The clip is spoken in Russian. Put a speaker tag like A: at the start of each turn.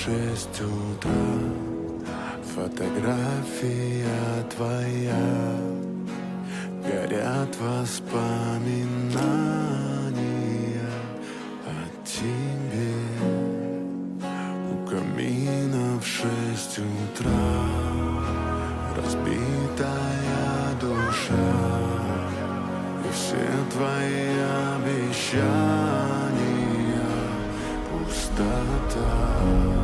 A: 6 утра. Фотография твоя, горят воспоминания о тебе. У камина в 6 утра разбитая душа, и все твои обещания пустота.